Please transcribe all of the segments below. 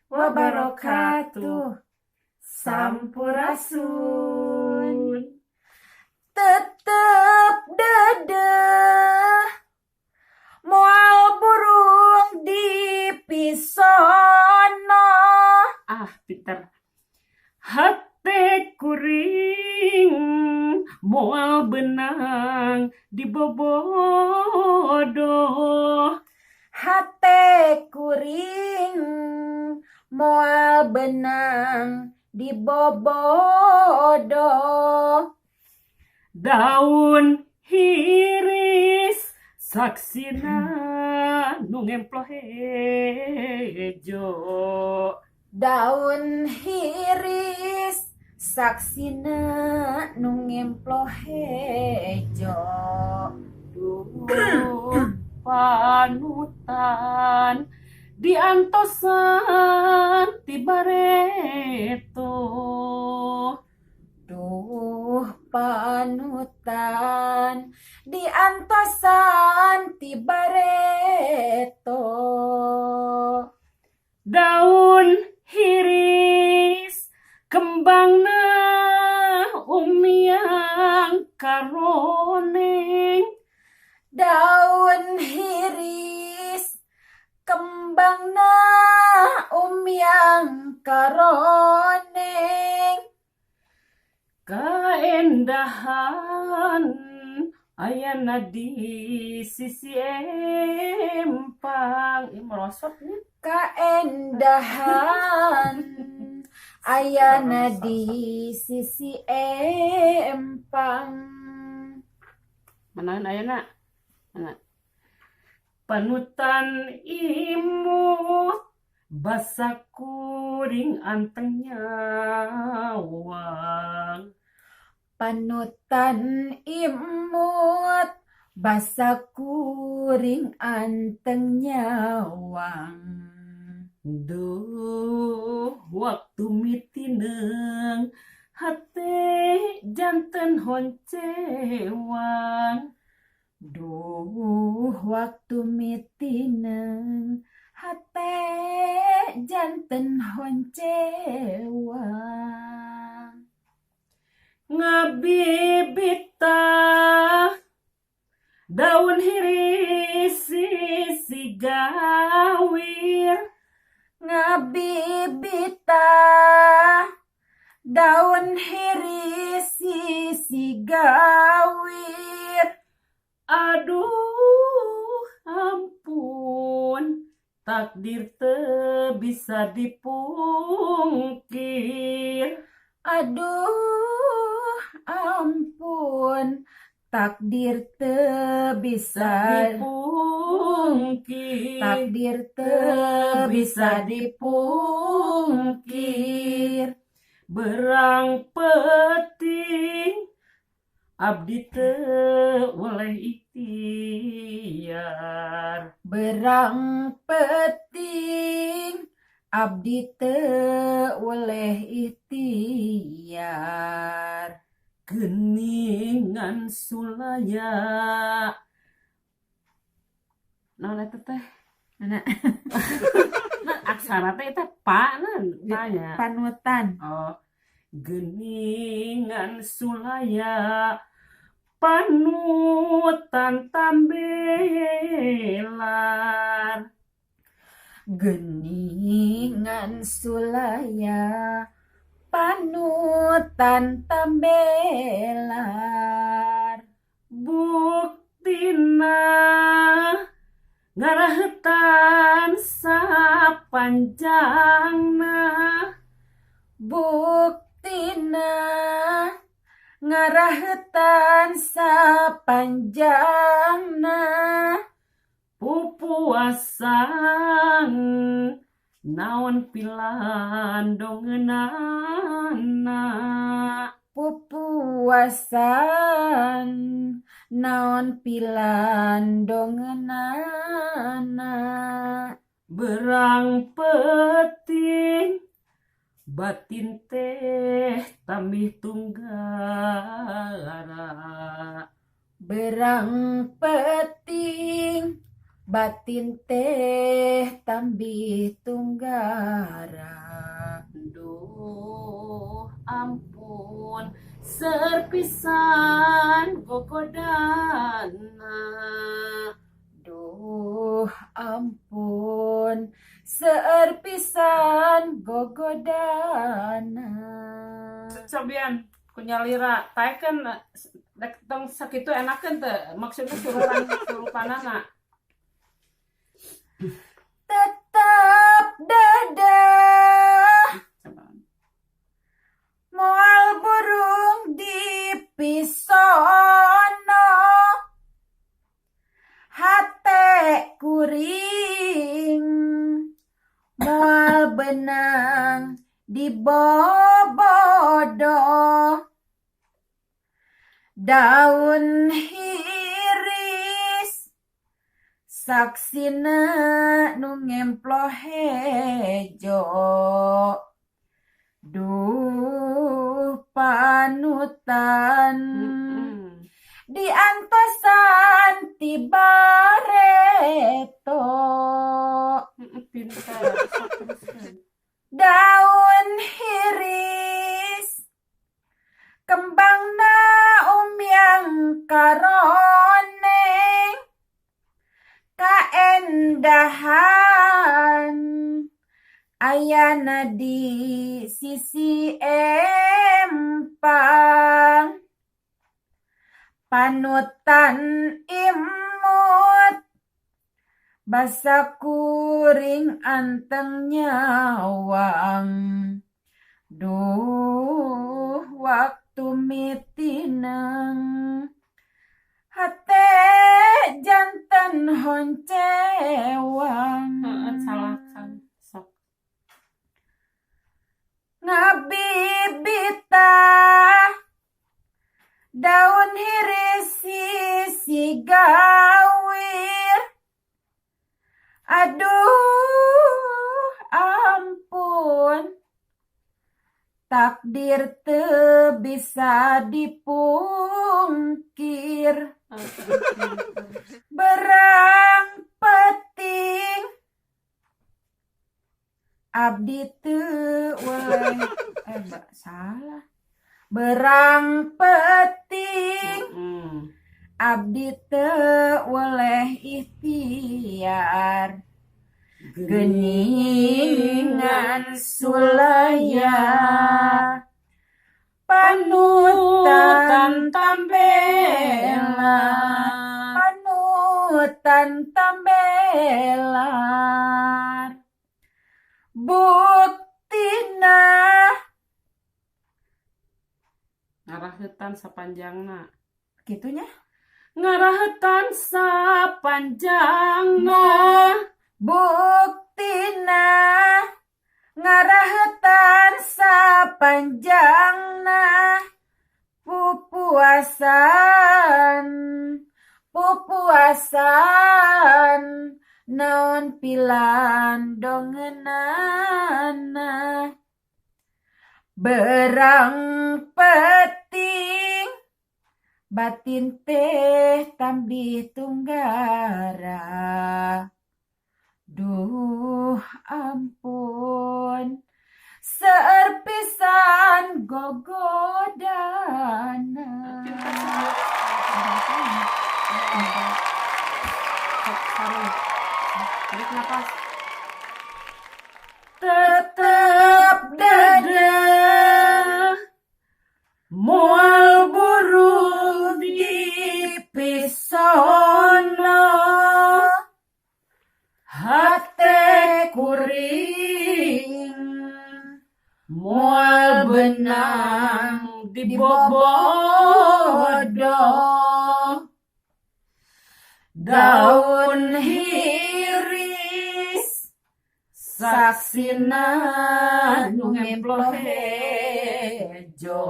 wabarakatuh. Sampurasun. Tetep dedeh moal burung di pisono. Pinter. Hate kuring moal benang di bobodo. Hate kuring moal benang di bobodo. Daun hiris saksina nu ngemploh hejo. Daun hiris saksina nu ngemploh hejo. Duh panutan diantosan ti bareto. Duh panutan diantosan ti bareto. Daun hiris kembangna umiang karoneng. Daun hiris kembangna umyang karoneng. Kaendahan ayana di sisi empang. Merosot nih. Kaendahan ayana di sisi empang. Manahan ayana? Mana? Panutan imut basa kuring anteng nyawang. Panutan imut basa kuring anteng nyawang. Duh waktu mitineng hate janten honcewang. Duh waktu mitineng hate janten honcewang. Ngabibita daun hiris sisi gawir. Ngabibita daun hiris sisi gawir. Aduh ampun, takdir teu bisa dipungkir. Aduh ampun, takdir teu bisa dipungkir. takdir teu bisa dipungkir. Berang peting abdi teu oleh ikhtiar. Berang peting abdi teu oleh ikhtiar. Geningan sulaya. Naon eta teh? Mana? Aksara teh eta pa tanya. Panutan. Oh, geningan sulaya panutan tambelar. Geningan sulaya panutan tambelar. Buktina ngarahetan sapanjangna. Buktina ngarahetan sapanjangna. Pupuasan naon pilandongeunana. Pupuasan naon pilandongeunana. Berang peting batin teh tambih tunggara. Berang peting batin teh tambih tunggara. Duh ampun serpisan gogodana. Duh ampun seueur pisan gogodana. Cobian kunyalira taekeun dek tong sakitu enakeun teu maksudna surupanana. Tetap dadah moal burung dipisono, hate kuring moal benang dibobodo, daun hiris saksina nu ngemplo hejo. Duh panutan diantosan tibareto, Pintar. daun hiris kembangna umyang karoneng, kaendahan ayana di sisi empang, panutan imut basa kuring anteng nyawang. Duh waktu mitinang hate janten honcewang. Salah kan sok. Ngabibita daun hiris sisi gawir, aduh ampun takdir teu bisa dipungkir, berang peting abdi teu weleh salah, berang peting abdi teu weleh ikhtiar, geningan sulaya panutan tambela, panutan tambelar, buktina Ngarahetan sapanjangna. gitunya. Ngarahetan sapanjangna. Buktina ngarahetan sapanjangna, pupuasan naon pilan dongenana, berang peting batin teh tambih tunggara. Duh ampun seueur pisan gogodana. Tarik napas. Tetap dadah moal burung dipisono, hate kuring moal benang dibobodo, daun hiris saksina nu ngemplo hejo.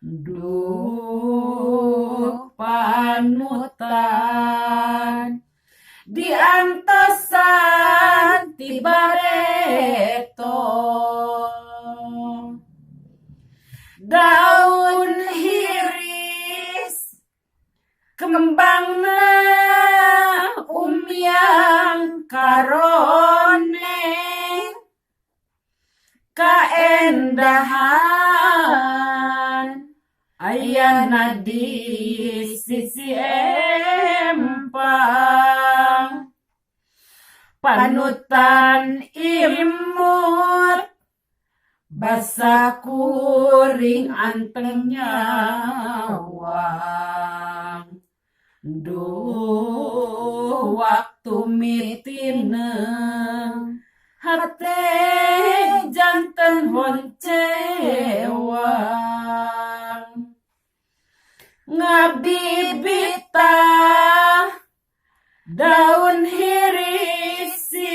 Duh panutan diantosan tibareto, daun hiris kembangna yang karone kaendahan ayana di sisi empang panutan imut basa kuring anteng nyawang duh waktu mitineng hate janten honcewang ngabibita daun hirisi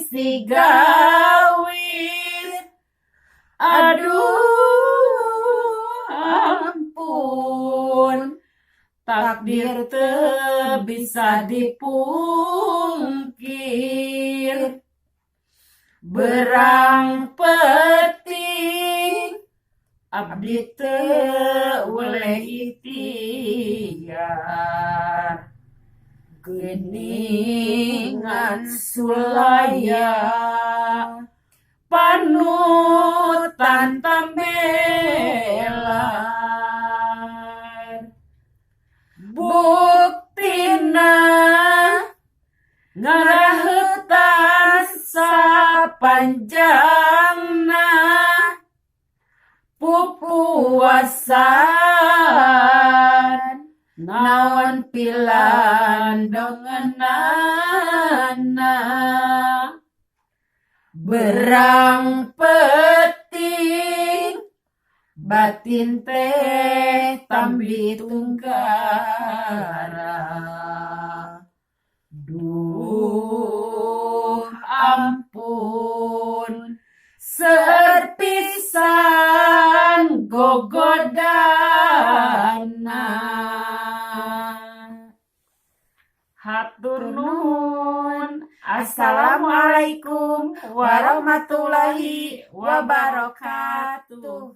si gawir aduh ampun takdir teu bisa dipungkir berang penting abdi teu oleh ikhtiar geuningan sulaya panutan tambelar buktina ngarahetan sapanjangna pupuasan naon pilan dongenana berang penting batin teh tambi tunggara duh ampun serpisan gogodana hatur nuhun. Assalamualaikum warahmatullahi wabarakatuh.